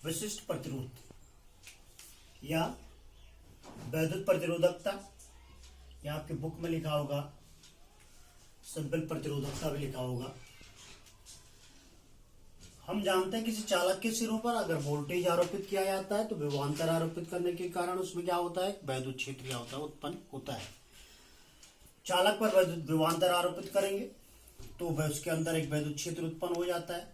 विशिष्ट प्रतिरोध या वैद्युत प्रतिरोधकता, या आपके बुक में लिखा होगा सिंपल प्रतिरोधकता भी लिखा होगा। हम जानते हैं किसी चालक के सिरों पर अगर वोल्टेज आरोपित किया जाता है तो विभवांतर आरोपित करने के कारण उसमें क्या होता है, वैद्युत क्षेत्र क्या होता है, उत्पन्न होता है। चालक पर वैद्युत विभवांतर आरोपित करेंगे तो वह उसके अंदर एक वैद्युत क्षेत्र उत्पन्न हो जाता है।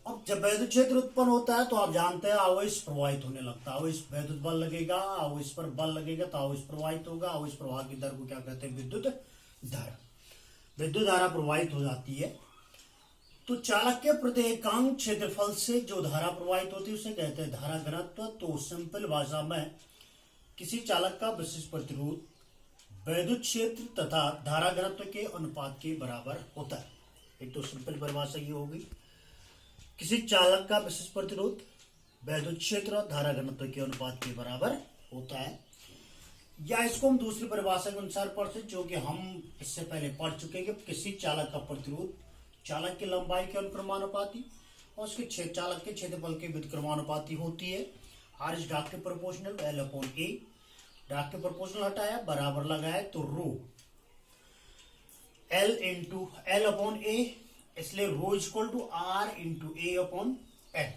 अब जब वैद्युत क्षेत्र उत्पन्न होता है तो आप जानते हैं आवेश प्रवाहित होने लगता है। आवेश वैद्युत बल लगेगा, आवेश पर बल लगेगा तो आवेश प्रवाहित होगा। आवेश प्रवाह की दर को क्या कहते हैं, विद्युत धारा। विद्युत धारा प्रवाहित हो जाती है तो चालक के प्रत्येकांक क्षेत्रफल से जो धारा प्रवाहित होती है उसे कहते हैं धारा घनत्व। तो सिंपल भाषा में किसी चालक का विशिष्ट प्रतिरोध वैद्युत क्षेत्र तथा धारा घनत्व के अनुपात के बराबर होता है। एक तो सिंपल परिभाषा ये होगी, किसी चालक का विशिष्ट प्रतिरोध वैद्युत क्षेत्र और धारा घनत्व के अनुपात के बराबर होता है। या इसको हम दूसरी परिभाषा के अनुसार पढ़ सकते, जो कि हम इससे पहले पढ़ चुके हैं कि किसी चालक का प्रतिरोध चालक की लंबाई के अनुक्रमानुपाती और उसके चालक के क्षेत्रफल के व्युत्क्रमानुपाती होती है। R is directly proportional L upon A. Directly proportional हटाया, बराबर लगाया तो rho L into L upon A, इसलिए rho equal to R into A upon L.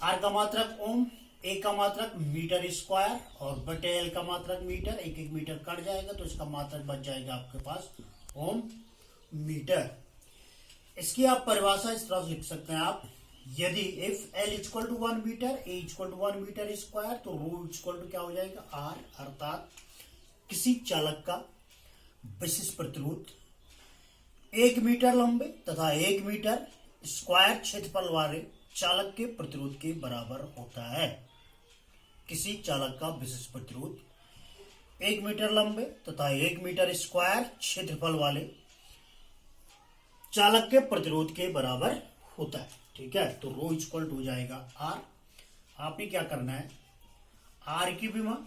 R का मात्रक ओम, ए का मात्रक मीटर स्क्वायर और बटे एल का मात्रक मीटर। एक एक मीटर कट जाएगा तो इसका मात्रक बच जाएगा आपके पास ओम मीटर। इसकी आप परिभाषा इस तरह से लिख सकते हैं आप, यदि if L equal to 1 metre, A equal to 1 metre square, तो रो इक्वल टू क्या हो जाएगा आर। अर्थात किसी चालक का विशिष्ट प्रतिरोध 1 मीटर लंबे तथा 1 मीटर स्क्वायर क्षेत्रफल वाले चालक के प्रतिरोध के बराबर होता है। किसी चालक का विशिष्ट प्रतिरोध 1 मीटर लंबे तथा 1 मीटर स्क्वायर क्षेत्रफल वाले चालक के प्रतिरोध के बराबर होता है। ठीक है, तो रो इक्वल टू हो जाएगा आर। आपने क्या करना है, आर की विमा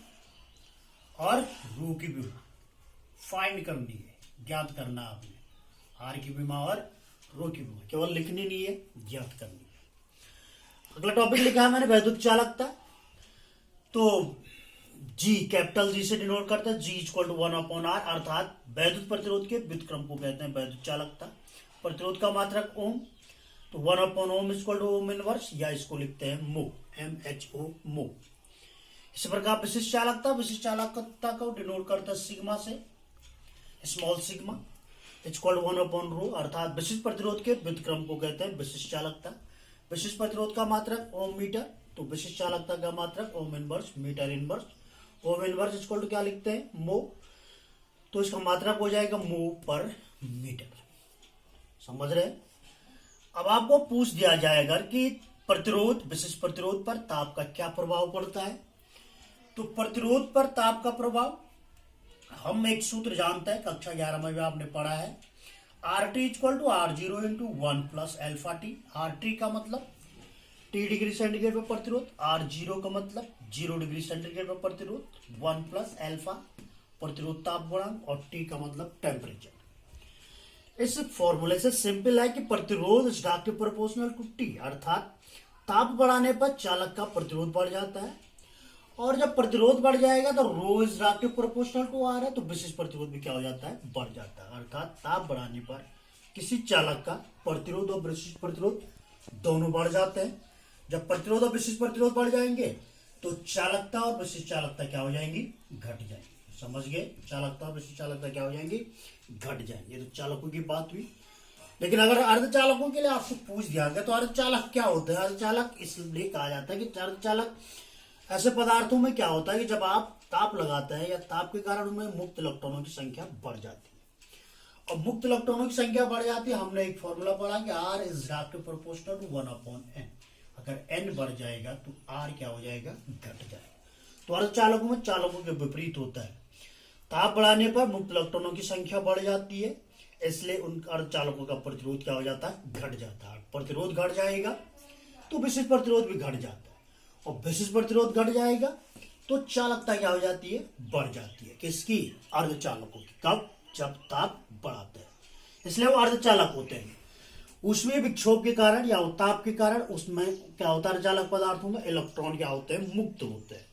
और रो की विमा फाइंड करनी है, ज्ञात करना आपने। आर की विमा और रो की विमा केवल लिखनी नहीं है, ज्ञात करनी है। अगला टॉपिक लिखा है मैंने वैद्युत चालकता। तो जी कैपिटल जी से डिनोट करता है, जी इक्वल टू 1 अपॉन आर। अर्थात वैद्युत प्रतिरोध के व्युत्क्रम को कहते हैं वैद्युत चालकता। प्रतिरोध का मात्रक ओम, तो 1 upon ohm equal to ohm inverse, या इसको लिखते हैं मो, MHO मो। इस प्रकार विशिष्ट चालकता, विशिष्ट चालकता को डिनोट करता है सिग्मा से, small sigma equal to 1 upon rho. अर्थात विशिष्ट प्रतिरोध के व्युत्क्रम को कहते हैं विशिष्ट चालकता। विशिष्ट प्रतिरोध का मात्रक ओम मीटर, तो विशिष्ट चालकता का मात्रक ohm inverse metre inverse. Ohm inverse equal to क्या लिखते हैं मो, तो इसका मात्रक हो जाएगा मो पर मीटर। समझ रहे हैं। अब आपको पूछ दिया जाएगा कि प्रतिरोध, विशिष्ट प्रतिरोध पर ताप का क्या प्रभाव पड़ता है। तो प्रतिरोध पर ताप का प्रभाव हम एक सूत्र जानते हैं, कक्षा 11 में भी आपने पढ़ा है, R T equal to R zero into 1 plus alpha T. R T का मतलब टी डिग्री सेंटीग्रेड पर प्रतिरोध, आर जीरो का मतलब 0 डिग्री सेंटीग्रेड पर प्रतिरोध, 1 प्लस एल्फा प्रतिरोध ताप गुणांक, और टी का मतलब टेम्परेचर। इस फॉर्मूले से सिंपल है कि प्रतिरोध is directly proportional to T. अर्थात ताप बढ़ाने पर चालक का प्रतिरोध बढ़ जाता है, और जब प्रतिरोध बढ़ जाएगा तो rho is directly proportional to R है, तो विशिष्ट प्रतिरोध भी क्या हो जाता है, बढ़ जाता है। अर्थात ताप बढ़ाने पर किसी चालक का प्रतिरोध और विशिष्ट प्रतिरोध दोनों बढ़ जाते हैं। जब प्रतिरोध और विशिष्ट प्रतिरोध बढ़ जाएंगे तो चालकता और विशिष्ट चालकता क्या हो जाएंगी, घट जाएंगी। समझ गए, चालकता और विशिष्ट चालकता क्या हो जाएंगी, घट जाएंगे। तो चालकों की बात हुई। लेकिन अगर अर्धचालकों के लिए आपको पूछ दिया गया तो अर्धचालक क्या होता है। अर्धचालक इसलिए कहा जाता है कि अर्धचालक ऐसे पदार्थों में क्या होता है कि जब आप ताप लगाते हैं या ताप के कारण उनमें मुक्त इलेक्ट्रॉनों की संख्या बढ़ जाती है। और मुक्त इलेक्ट्रॉनों की संख्या बढ़ जाती है, हमने एक फॉर्मूला पढ़ा कि R is directly proportional to 1 upon N. अगर एन बढ़ जाएगा तो आर क्या हो जाएगा, घट जाएगा। तो अर्धचालकों में चालकों के विपरीत होता है। ताप बढ़ाने पर मुक्त इलेक्ट्रॉनों की संख्या बढ़ जाती है, इसलिए उन अर्धचालकों का प्रतिरोध क्या हो जाता है, घट जाता है। प्रतिरोध घट जाएगा तो विशिष्ट प्रतिरोध भी घट जाता है, और विशिष्ट प्रतिरोध घट जाएगा तो चालकता क्या हो जाती है, बढ़ जाती है। किसकी, अर्धचालकों की। कब, जब ताप बढ़ाते हैं, इसलिए वो अर्धचालक होते हैं। उसमें विक्षोभ के कारण या उत्ताप के कारण उसमें क्या होता है, अर्धचालक पदार्थों में इलेक्ट्रॉन क्या होते हैं, मुक्त होते हैं,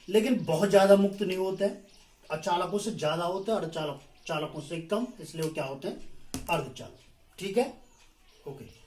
लेकिन बहुत ज्यादा मुक्त नहीं होते हैं। अचालकों से ज्यादा होते हैं और चालकों से कम, इसलिए वो क्या होते हैं, अर्धचालक। ठीक है, ओके।